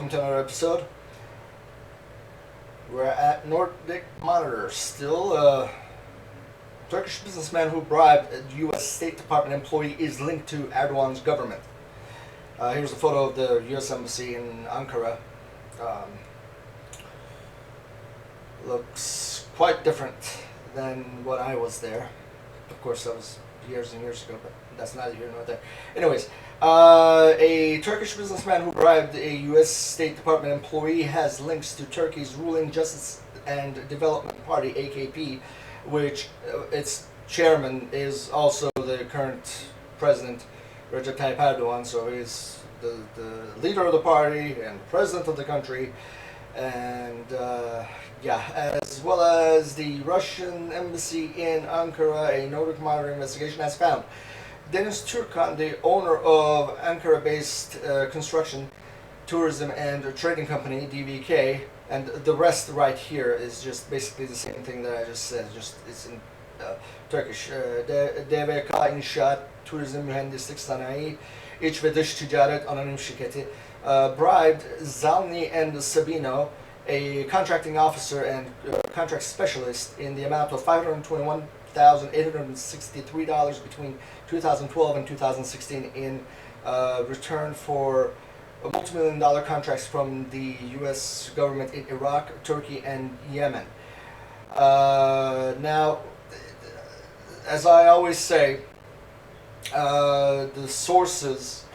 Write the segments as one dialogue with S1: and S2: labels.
S1: welcome to another episode. We're at Nordic Monitor. Still, a Turkish businessman who bribed a U.S. State Department employee is linked to Erdoğan's government. Here's a photo of the U.S. Embassy in Ankara. Looks quite different than when I was there. Of course, that was years and years ago, but that's neither here nor there. Anyways, a Turkish businessman who bribed a U.S. State Department employee has links to Turkey's ruling Justice and Development Party, AKP, which its chairman is also the current president, Recep Tayyip Erdoğan. So he's the leader of the party and president of the country. And as well as the Russian embassy in Ankara, a Nordic Monitor investigation has found Deniz Türkan, the owner of Ankara-based construction, tourism and trading company, DVK, and the rest right here is just basically the same thing that I just said, just it's in Turkish. DVK İnşaat, Turizm Mühendislik Sanayi, İç ve Dış Ticaret Anonim Şirketi, bribed Zalny and Sabino, a contracting officer and contract specialist, in the amount of $521,863 between 2012 and 2016 in return for multi-million-dollar contracts from the U.S. government in Iraq, Turkey, and Yemen. Now, as I always say, the sources,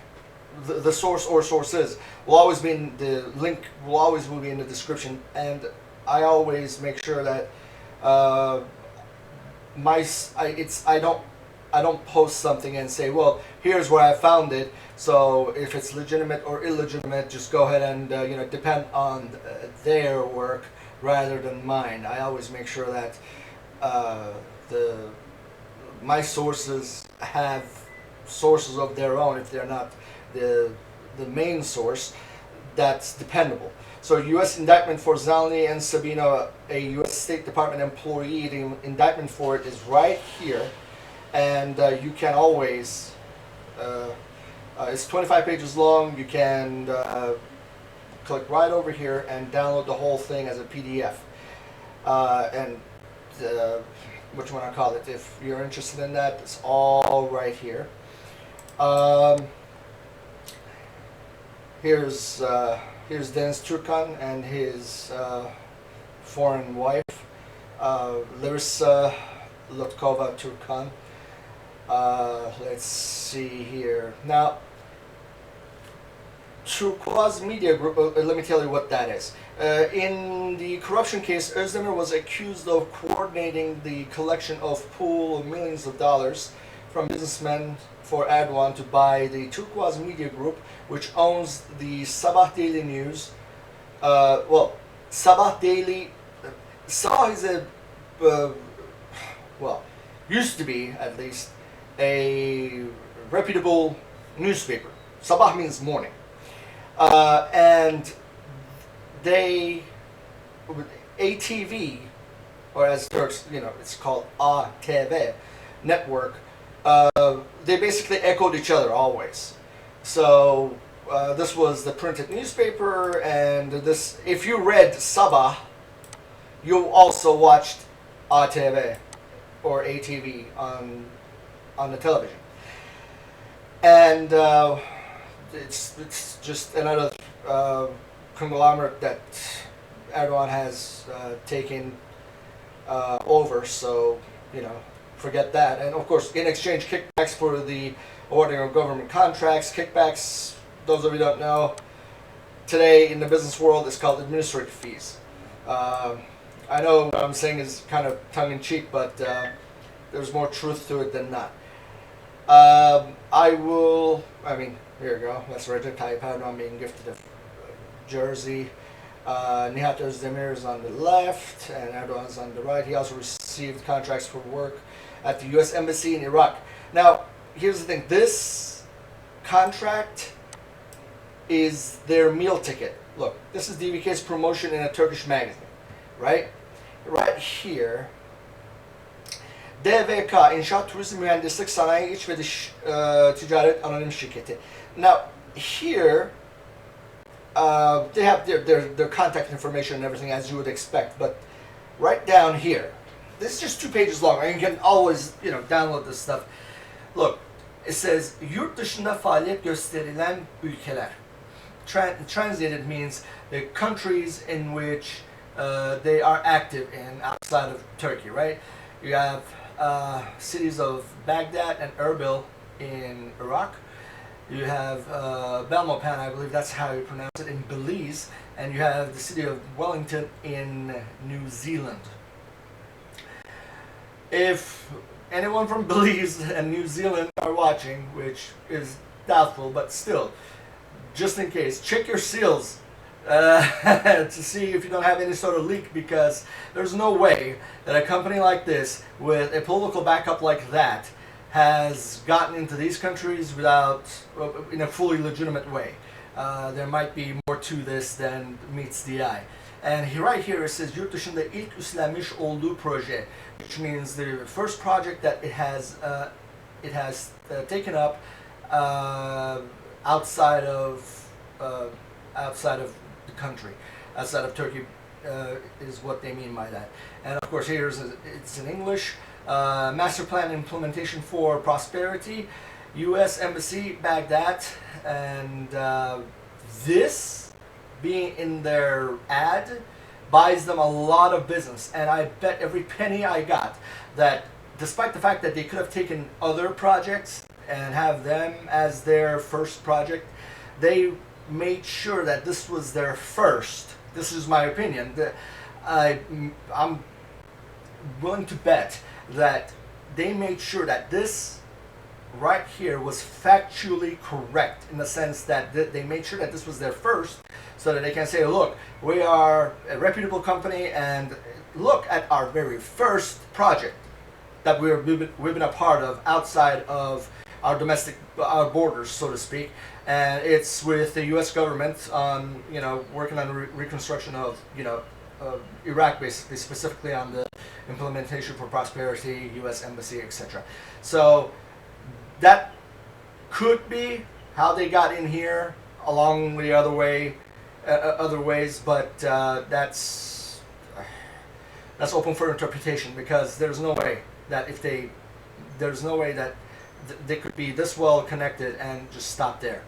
S1: the source or sources will always be in the link, will be in the description, and I always make sure that I don't post something and say, well, here's where I found it. So if it's legitimate or illegitimate, just go ahead and depend on their work rather than mine. I always make sure that my sources have sources of their own if they're not the main source that's dependable. So U.S. indictment for Zalny and Sabino, a U.S. State Department employee, the indictment for it is right here. And you can always, it's 25 pages long, you can click right over here and download the whole thing as a PDF. What you want to call it, if you're interested in that, it's all right here. Here's Deniz Türkan and his foreign wife, Larissa Lotkova Türkan. Let's see here. Now, Turquoise Media Group, let me tell you what that is. In the corruption case, Özdemir was accused of coordinating the collection of pool of millions of dollars from businessmen for Erdoğan to buy the Turquoise Media Group, which owns the Sabah Daily News. Sabah Daily, Sabah is used to be at least a reputable newspaper. Sabah means morning. And they, ATV, or as Turks, it's called ATV network, they basically echoed each other always. So this was the printed newspaper, and this, if you read Sabah, you also watched ATV or ATV on the television. And it's just another conglomerate that Erdoğan has taken over, so forget that. And of course, in exchange, kickbacks for the awarding of government contracts. Kickbacks, those of you who don't know, today in the business world is called administrative fees. I know what I'm saying is kind of tongue-in-cheek, but there's more truth to it than not. Here you go. That's Recep Tayyip Erdoğan being gifted a jersey. Nihat Özdemir is on the left, and Erdoğan is on the right. He also received contracts for work at the U.S. Embassy in Iraq. Now, here's the thing. This contract is their meal ticket. Look, this is DVK's promotion in a Turkish magazine, right? Right here. DVK İnşaat, Turizm Mühendislik Sanayi, İç ve Dış Ticaret Anonim Şirketi. Now, here they have their contact information and everything as you would expect. But right down here, this is just 2 pages long. And you can always, download this stuff. Look, it says yurt dışında faaliyet gösterilen ülkeler. Translated means the countries in which they are active in outside of Turkey, right? You have cities of Baghdad and Erbil in Iraq. You have Belmopan, I believe that's how you pronounce it, in Belize. And you have the city of Wellington in New Zealand. If anyone from Belize and New Zealand are watching, which is doubtful, but still, just in case, check your seals to see if you don't have any sort of leak, because there's no way that a company like this with a political backup like that has gotten into these countries without, in a fully legitimate way. There might be more to this than meets the eye. And right here it says yurt dışında ilk üstlenmiş olduğu proje, which means the first project that it has taken up outside of the country, outside of Turkey, is what they mean by that. And of course it's in English. Master Plan Implementation for Prosperity, U.S. Embassy, Baghdad, and this being in their ad buys them a lot of business. And I bet every penny I got that despite the fact that they could have taken other projects and have them as their first project, they made sure that this was their first. This is my opinion. I'm willing to bet that they made sure that this right here was factually correct, in the sense that they made sure that this was their first, so that they can say, look, we are a reputable company, and look at our very first project that we've been a part of outside of our borders, so to speak, and it's with the U.S. government on, working on reconstruction of, Iraq, basically, specifically on the implementation for prosperity, U.S. Embassy, etc. So that could be how they got in here, along the other ways, but that's open for interpretation, because there's no way that they could be this well connected and just stop there.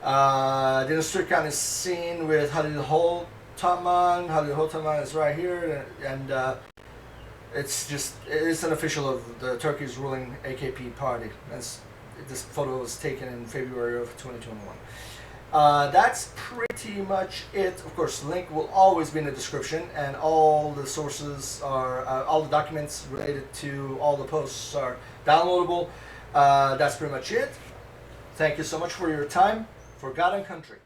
S1: Deniz Türkan is seen with Halil Holtaman. Halil Holtaman is right here, and it's an official of the Turkey's ruling AKP party. This photo was taken in February of 2021. That's pretty much it. Of course, the link will always be in the description, and all the sources are, all the documents related to all the posts are downloadable. That's pretty much it. Thank you so much for your time. For God and country.